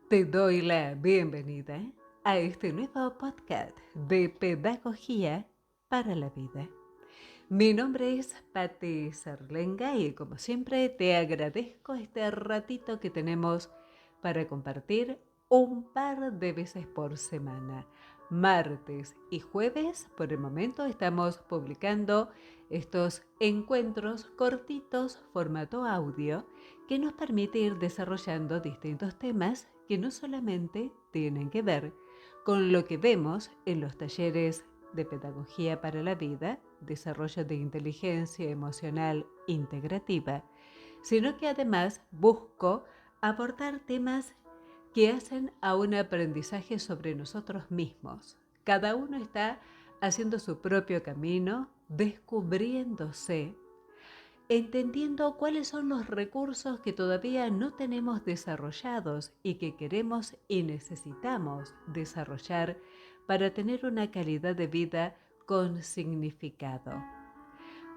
Te doy la bienvenida a este nuevo podcast de Pedagogía para la Vida. Mi nombre es Patti Serlenga y como siempre te agradezco este ratito que tenemos para compartir un par de veces por semana. Martes y jueves, por el momento, estamos publicando estos encuentros cortitos, formato audio, que nos permite ir desarrollando distintos temas que no solamente tienen que ver con lo que vemos en los talleres de Pedagogía para la Vida, desarrollo de inteligencia emocional integrativa, sino que además busco aportar temas que hacen a un aprendizaje sobre nosotros mismos. Cada uno está haciendo su propio camino, descubriéndose, entendiendo cuáles son los recursos que todavía no tenemos desarrollados y que queremos y necesitamos desarrollar para tener una calidad de vida con significado.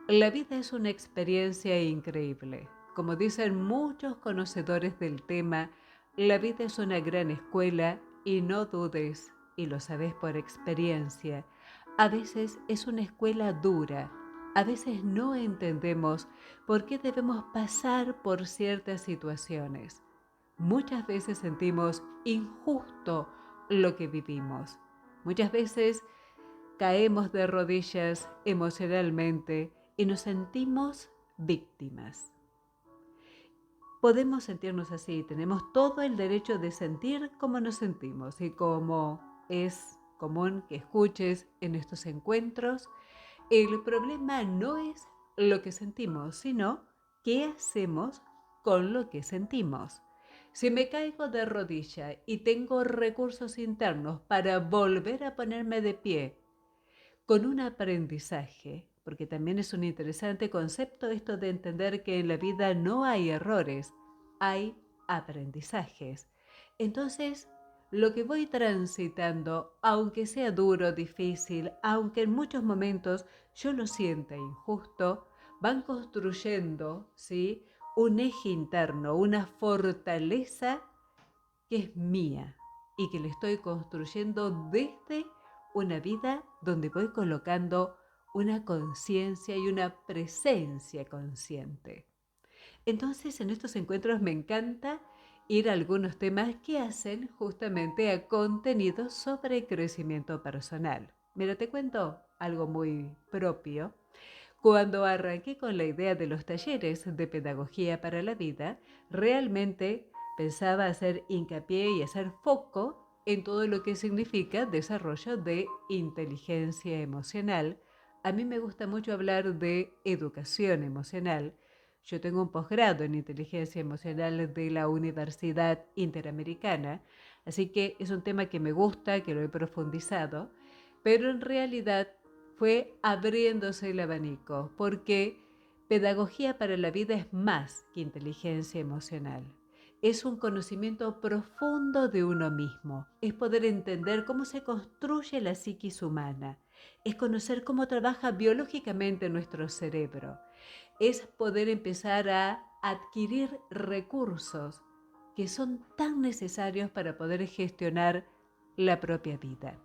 La vida es una experiencia increíble. Como dicen muchos conocedores del tema, la vida es una gran escuela y no dudes, y lo sabes por experiencia, a veces es una escuela dura. A veces no entendemos por qué debemos pasar por ciertas situaciones. Muchas veces sentimos injusto lo que vivimos. Muchas veces caemos de rodillas emocionalmente y nos sentimos víctimas. Podemos sentirnos así, tenemos todo el derecho de sentir como nos sentimos y como es común que escuches en estos encuentros, el problema no es lo que sentimos, sino qué hacemos con lo que sentimos. Si me caigo de rodilla y tengo recursos internos para volver a ponerme de pie con un aprendizaje, porque también es un interesante concepto esto de entender que en la vida no hay errores, hay aprendizajes. Entonces, lo que voy transitando, aunque sea duro, difícil, aunque en muchos momentos yo lo sienta injusto, van construyendo, ¿sí?, un eje interno, una fortaleza que es mía y que le estoy construyendo desde una vida donde voy colocando una conciencia y una presencia consciente. Entonces, en estos encuentros me encanta ir a algunos temas que hacen justamente a contenido sobre crecimiento personal. Mira, te cuento algo muy propio. Cuando arranqué con la idea de los talleres de pedagogía para la vida, realmente pensaba hacer hincapié y hacer foco en todo lo que significa desarrollo de inteligencia emocional. A mí me gusta mucho hablar de educación emocional. Yo tengo un posgrado en inteligencia emocional de la Universidad Interamericana, así que es un tema que me gusta, que lo he profundizado, pero en realidad fue abriéndose el abanico, porque pedagogía para la vida es más que inteligencia emocional. Es un conocimiento profundo de uno mismo, es poder entender cómo se construye la psiquis humana, es conocer cómo trabaja biológicamente nuestro cerebro, es poder empezar a adquirir recursos que son tan necesarios para poder gestionar la propia vida.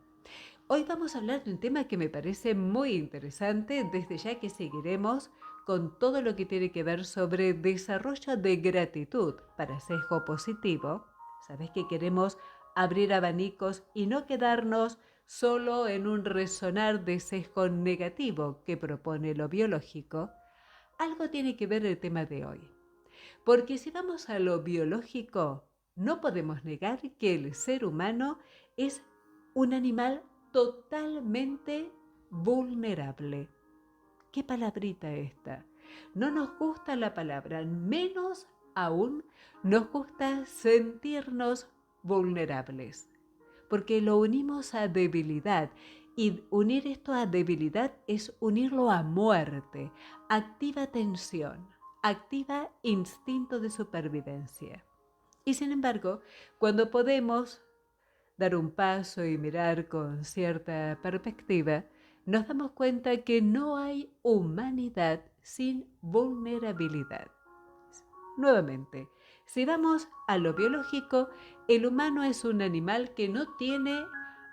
Hoy vamos a hablar de un tema que me parece muy interesante, desde ya que seguiremos con todo lo que tiene que ver sobre desarrollo de gratitud para sesgo positivo. Sabes que queremos abrir abanicos y no quedarnos solo en un resonar de sesgo negativo que propone lo biológico. Algo tiene que ver el tema de hoy. Porque si vamos a lo biológico, no podemos negar que el ser humano es un animal totalmente vulnerable. ¿Qué palabrita esta? No nos gusta la palabra, menos aún nos gusta sentirnos vulnerables, porque lo unimos a debilidad y unir esto a debilidad es unirlo a muerte, activa tensión, activa instinto de supervivencia. Y sin embargo, cuando podemos dar un paso y mirar con cierta perspectiva, nos damos cuenta que no hay humanidad sin vulnerabilidad. Nuevamente, Si vamos a lo biológico, el humano es un animal que no tiene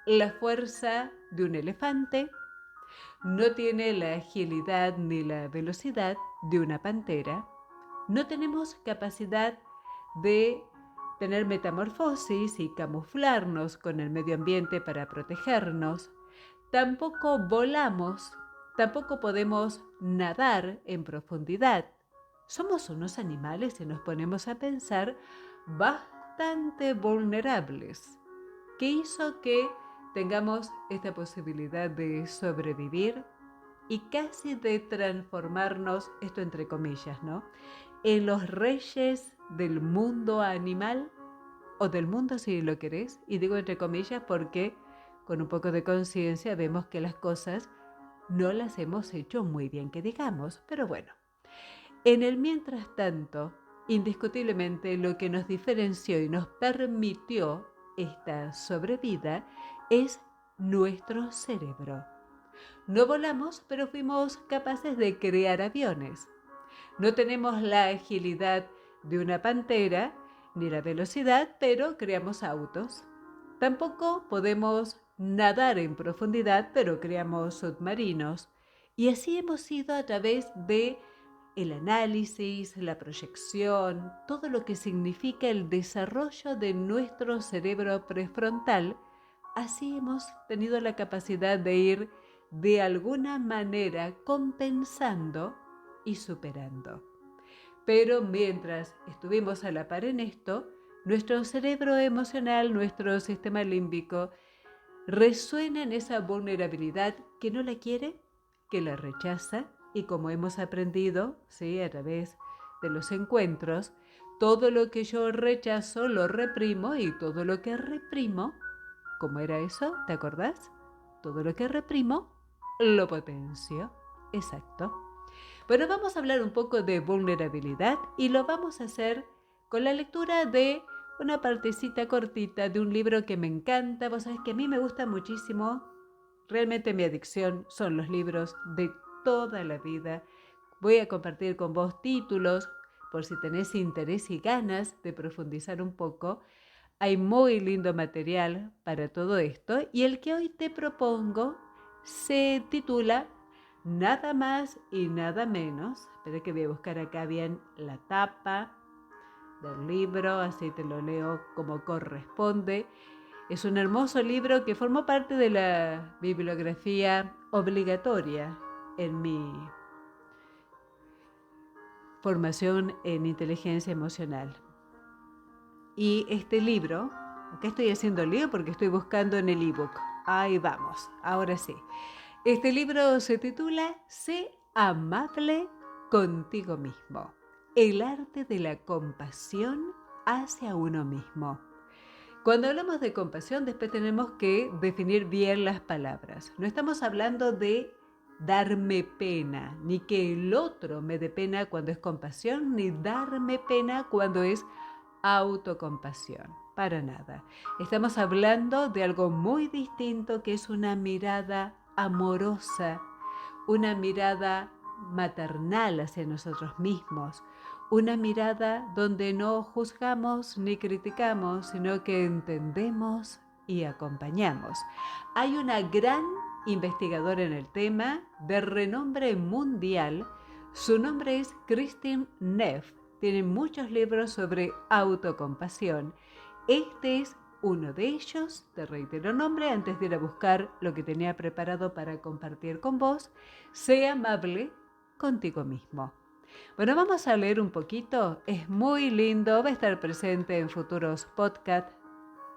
la fuerza de un elefante, no tiene la agilidad ni la velocidad de una pantera, no tenemos capacidad de tener metamorfosis y camuflarnos con el medio ambiente para protegernos, tampoco volamos, tampoco podemos nadar en profundidad. Somos unos animales, si nos ponemos a pensar, bastante vulnerables. ¿Qué hizo que tengamos esta posibilidad de sobrevivir y casi de transformarnos, esto entre comillas, ¿no?, en los reyes del mundo animal o del mundo si lo querés? Y digo entre comillas porque con un poco de conciencia vemos que las cosas no las hemos hecho muy bien, que digamos, pero bueno. En el mientras tanto, indiscutiblemente lo que nos diferenció y nos permitió esta sobrevida es nuestro cerebro. No volamos, pero fuimos capaces de crear aviones. No tenemos la agilidad de una pantera ni la velocidad, pero creamos autos. Tampoco podemos nadar en profundidad, pero creamos submarinos. Y así hemos ido a través de el análisis, la proyección, todo lo que significa el desarrollo de nuestro cerebro prefrontal. Así hemos tenido la capacidad de ir de alguna manera compensando y superando. Pero mientras estuvimos a la par en esto, nuestro cerebro emocional, nuestro sistema límbico, resuena en esa vulnerabilidad que no la quiere, que la rechaza, y como hemos aprendido, ¿sí?, a través de los encuentros, todo lo que yo rechazo lo reprimo y todo lo que reprimo, ¿cómo era eso? ¿Te acordás? Todo lo que reprimo lo potencio. Exacto. Bueno, vamos a hablar un poco de vulnerabilidad y lo vamos a hacer con la lectura de una partecita cortita de un libro que me encanta. Vos sabés que a mí me gusta muchísimo. Realmente mi adicción son los libros de toda la vida. Voy a compartir con vos títulos por si tenés interés y ganas de profundizar un poco. Hay muy lindo material para todo esto y el que hoy te propongo se titula Nada más y nada menos. Espera que voy a buscar acá bien la tapa del libro, así te lo leo como corresponde. Es un hermoso libro que formó parte de la bibliografía obligatoria en mi formación en inteligencia emocional. Y este libro, acá estoy haciendo lío porque estoy buscando en el ebook. Ahí vamos, ahora sí. Este libro se titula Sé amable contigo mismo. El arte de la compasión hacia uno mismo. Cuando hablamos de compasión, después tenemos que definir bien las palabras. No estamos hablando de darme pena, ni que el otro me dé pena cuando es compasión, ni darme pena cuando es autocompasión. Para nada. Estamos hablando de algo muy distinto, que es una mirada amorosa, una mirada maternal hacia nosotros mismos, una mirada donde no juzgamos ni criticamos, sino que entendemos y acompañamos. Hay una gran investigadora en el tema de renombre mundial. Su nombre es Kristin Neff. Tiene muchos libros sobre autocompasión. Este es uno de ellos. Te reitero el nombre antes de ir a buscar lo que tenía preparado para compartir con vos. Sé amable contigo mismo. Bueno, vamos a leer un poquito. Es muy lindo. Va a estar presente en futuros podcasts,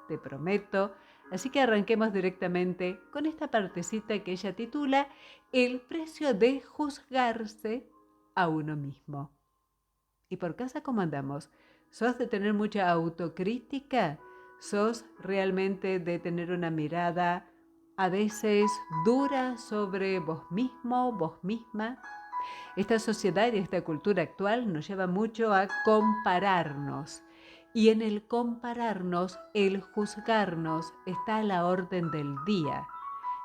te prometo. Así que arranquemos directamente con esta partecita que ella titula El precio de juzgarse a uno mismo. ¿Y por casa cómo andamos? ¿Sos de tener mucha autocrítica? ¿Sos realmente de tener una mirada a veces dura sobre vos mismo, vos misma? Esta sociedad y esta cultura actual nos lleva mucho a compararnos. Y en el compararnos, el juzgarnos está a la orden del día.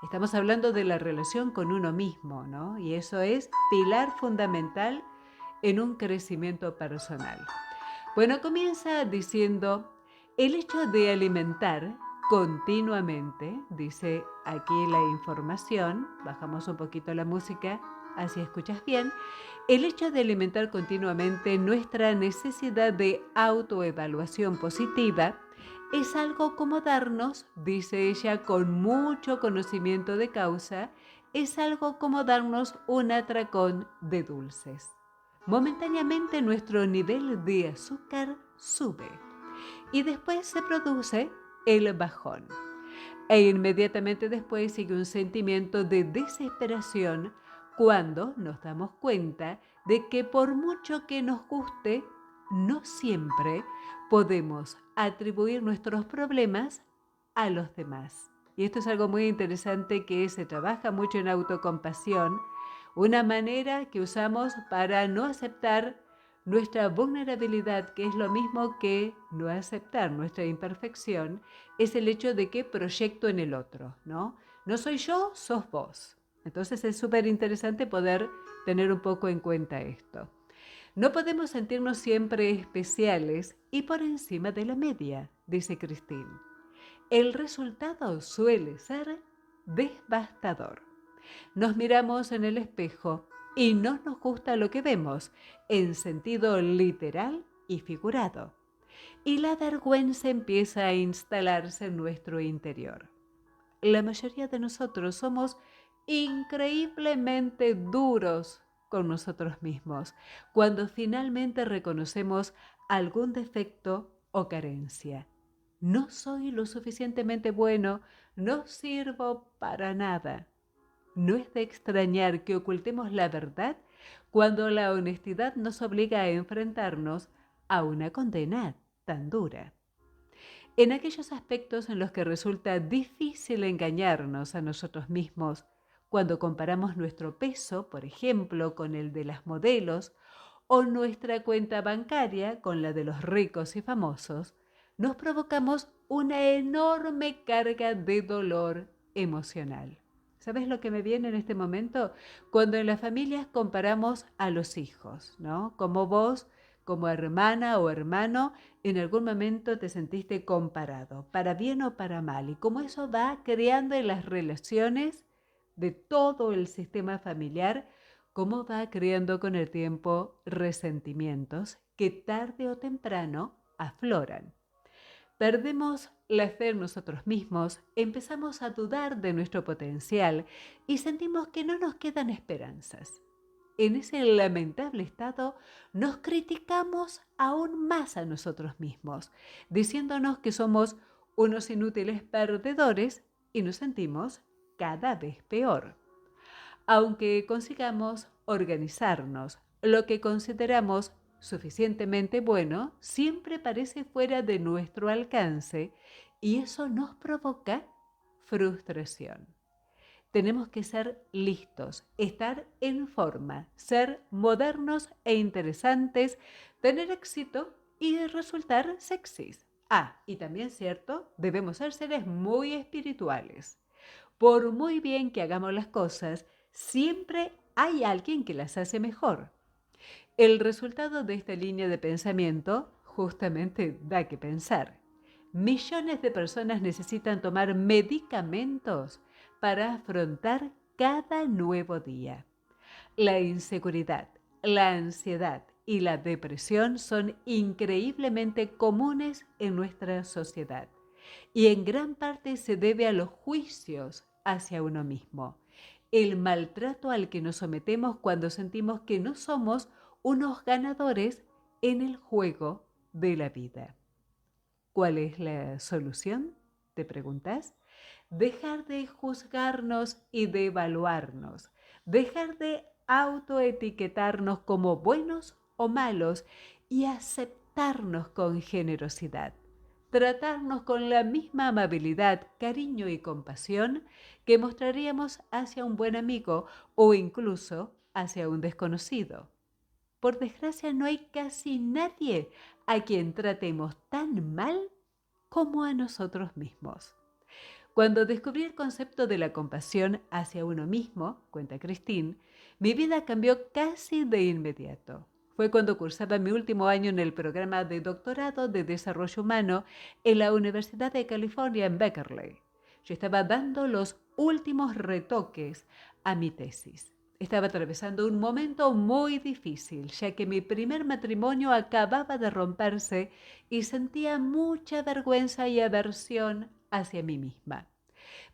Estamos hablando de la relación con uno mismo, ¿no? Y eso es pilar fundamental en un crecimiento personal. Bueno, comienza diciendo, el hecho de alimentar continuamente, dice aquí la información, bajamos un poquito la música, así escuchas bien, el hecho de alimentar continuamente nuestra necesidad de autoevaluación positiva es algo como darnos, dice ella con mucho conocimiento de causa, es algo como darnos un atracón de dulces. Momentáneamente nuestro nivel de azúcar sube y después se produce el bajón. E inmediatamente después sigue un sentimiento de desesperación cuando nos damos cuenta de que por mucho que nos guste, no siempre podemos atribuir nuestros problemas a los demás. Y esto es algo muy interesante que se trabaja mucho en autocompasión, una manera que usamos para no aceptar nuestra vulnerabilidad, que es lo mismo que no aceptar nuestra imperfección, es el hecho de que proyecto en el otro, ¿no? No soy yo, sos vos. Entonces es súper interesante poder tener un poco en cuenta esto. No podemos sentirnos siempre especiales y por encima de la media, dice Christine. El resultado suele ser devastador. Nos miramos en el espejo y no nos gusta lo que vemos, en sentido literal y figurado. Y la vergüenza empieza a instalarse en nuestro interior. La mayoría de nosotros somos increíblemente duros con nosotros mismos cuando finalmente reconocemos algún defecto o carencia. No soy lo suficientemente bueno, no sirvo para nada. No es de extrañar que ocultemos la verdad cuando la honestidad nos obliga a enfrentarnos a una condena tan dura. En aquellos aspectos en los que resulta difícil engañarnos a nosotros mismos, cuando comparamos nuestro peso, por ejemplo, con el de las modelos, o nuestra cuenta bancaria con la de los ricos y famosos, nos provocamos una enorme carga de dolor emocional. ¿Sabes lo que me viene en este momento? Cuando en las familias comparamos a los hijos, ¿no? Como vos, como hermana o hermano, en algún momento te sentiste comparado, para bien o para mal, y cómo eso va creando en las relaciones de todo el sistema familiar, cómo va creando con el tiempo resentimientos que tarde o temprano afloran. Perdemos la fe en nosotros mismos, empezamos a dudar de nuestro potencial y sentimos que no nos quedan esperanzas. En ese lamentable estado nos criticamos aún más a nosotros mismos, diciéndonos que somos unos inútiles perdedores y nos sentimos cada vez peor. Aunque consigamos organizarnos, lo que consideramos suficientemente bueno siempre parece fuera de nuestro alcance y eso nos provoca frustración. Tenemos que ser listos, estar en forma, ser modernos e interesantes, tener éxito y resultar sexys. Ah, y también cierto, debemos ser seres muy espirituales. Por muy bien que hagamos las cosas, siempre hay alguien que las hace mejor. El resultado de esta línea de pensamiento justamente da que pensar. Millones de personas necesitan tomar medicamentos para afrontar cada nuevo día. La inseguridad, la ansiedad y la depresión son increíblemente comunes en nuestra sociedad y en gran parte se debe a los juicios hacia uno mismo, el maltrato al que nos sometemos cuando sentimos que no somos unos ganadores en el juego de la vida. ¿Cuál es la solución? ¿Te preguntas? Dejar de juzgarnos y de evaluarnos, dejar de autoetiquetarnos como buenos o malos y aceptarnos con generosidad, tratarnos con la misma amabilidad, cariño y compasión que mostraríamos hacia un buen amigo o incluso hacia un desconocido. Por desgracia, no hay casi nadie a quien tratemos tan mal como a nosotros mismos. Cuando descubrí el concepto de la compasión hacia uno mismo, cuenta Christine, mi vida cambió casi de inmediato. Fue cuando cursaba mi último año en el programa de doctorado de desarrollo humano en la Universidad de California en Berkeley. Yo estaba dando los últimos retoques a mi tesis. Estaba atravesando un momento muy difícil, ya que mi primer matrimonio acababa de romperse y sentía mucha vergüenza y aversión hacia mí misma.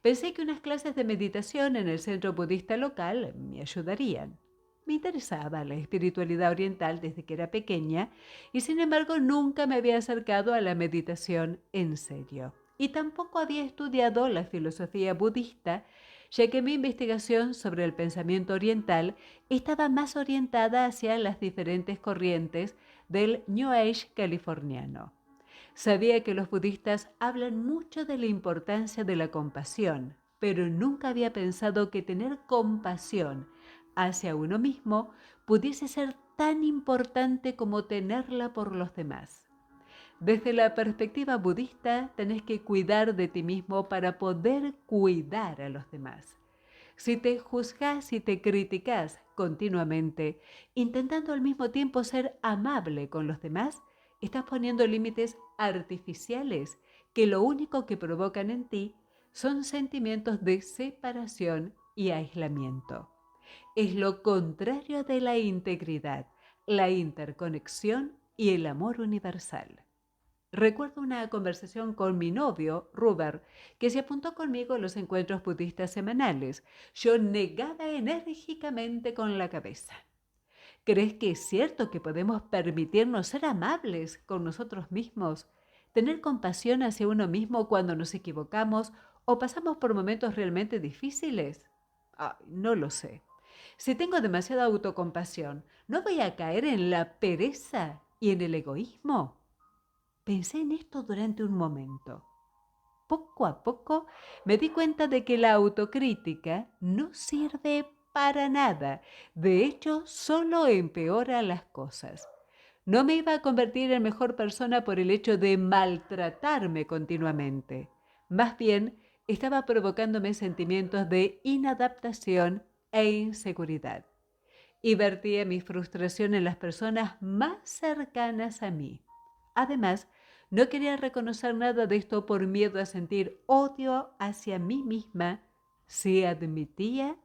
Pensé que unas clases de meditación en el centro budista local me ayudarían. Me interesaba la espiritualidad oriental desde que era pequeña y sin embargo nunca me había acercado a la meditación en serio. Y tampoco había estudiado la filosofía budista, ya que mi investigación sobre el pensamiento oriental estaba más orientada hacia las diferentes corrientes del New Age californiano. Sabía que los budistas hablan mucho de la importancia de la compasión, pero nunca había pensado que tener compasión hacia uno mismo pudiese ser tan importante como tenerla por los demás. Desde la perspectiva budista, tenés que cuidar de ti mismo para poder cuidar a los demás. Si te juzgas y te criticas continuamente, intentando al mismo tiempo ser amable con los demás, estás poniendo límites artificiales que lo único que provocan en ti son sentimientos de separación y aislamiento. Es lo contrario de la integridad, la interconexión y el amor universal. Recuerdo una conversación con mi novio, Robert, que se apuntó conmigo a los encuentros budistas semanales. Yo negaba enérgicamente con la cabeza. ¿Crees que es cierto que podemos permitirnos ser amables con nosotros mismos, tener compasión hacia uno mismo cuando nos equivocamos o pasamos por momentos realmente difíciles? Ay, no lo sé. Si tengo demasiada autocompasión, ¿no voy a caer en la pereza y en el egoísmo? Pensé en esto durante un momento. Poco a poco me di cuenta de que la autocrítica no sirve para nada. De hecho, solo empeora las cosas. No me iba a convertir en mejor persona por el hecho de maltratarme continuamente. Más bien, estaba provocándome sentimientos de inadaptación e inseguridad. Y vertía mi frustración en las personas más cercanas a mí. Además, no quería reconocer nada de esto por miedo a sentir odio hacia mí misma si admitía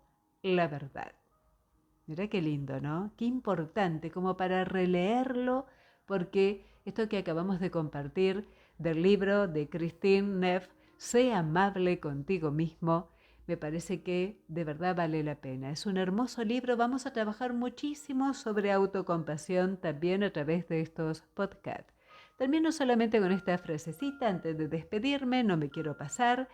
la verdad. Mira qué lindo, ¿no? Qué importante como para releerlo, porque esto que acabamos de compartir del libro de Christine Neff, Sé amable contigo mismo, me parece que de verdad vale la pena. Es un hermoso libro, vamos a trabajar muchísimo sobre autocompasión también a través de estos podcasts. Termino solamente con esta frasecita antes de despedirme, no me quiero pasar.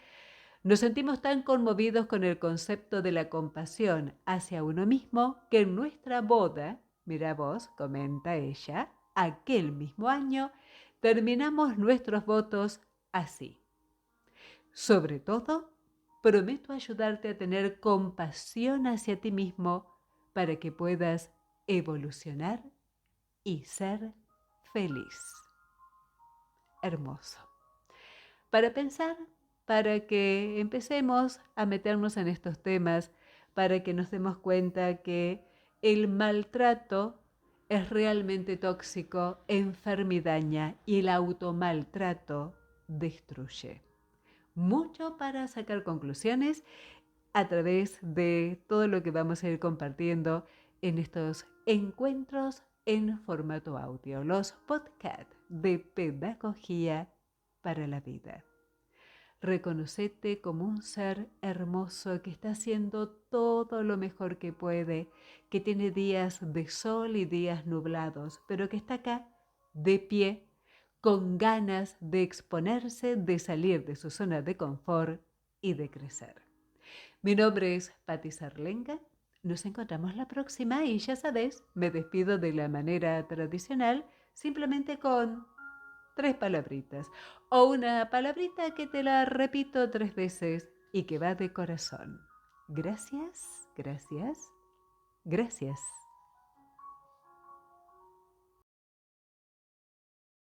Nos sentimos tan conmovidos con el concepto de la compasión hacia uno mismo que en nuestra boda, mira vos, comenta ella, aquel mismo año, terminamos nuestros votos así. Sobre todo, prometo ayudarte a tener compasión hacia ti mismo para que puedas evolucionar y ser feliz. Hermoso. Para pensar, para que empecemos a meternos en estos temas, para que nos demos cuenta que el maltrato es realmente tóxico, enferma y daña, y el automaltrato destruye. Mucho para sacar conclusiones a través de todo lo que vamos a ir compartiendo en estos encuentros en formato audio, los podcasts de pedagogía para la vida. Reconocete como un ser hermoso que está haciendo todo lo mejor que puede, que tiene días de sol y días nublados, pero que está acá de pie, con ganas de exponerse, de salir de su zona de confort y de crecer. Mi nombre es Patti Sarlenga. Nos encontramos la próxima y ya sabes, me despido de la manera tradicional, simplemente con 3 palabritas o una palabrita que te la repito 3 veces y que va de corazón. Gracias, gracias, gracias.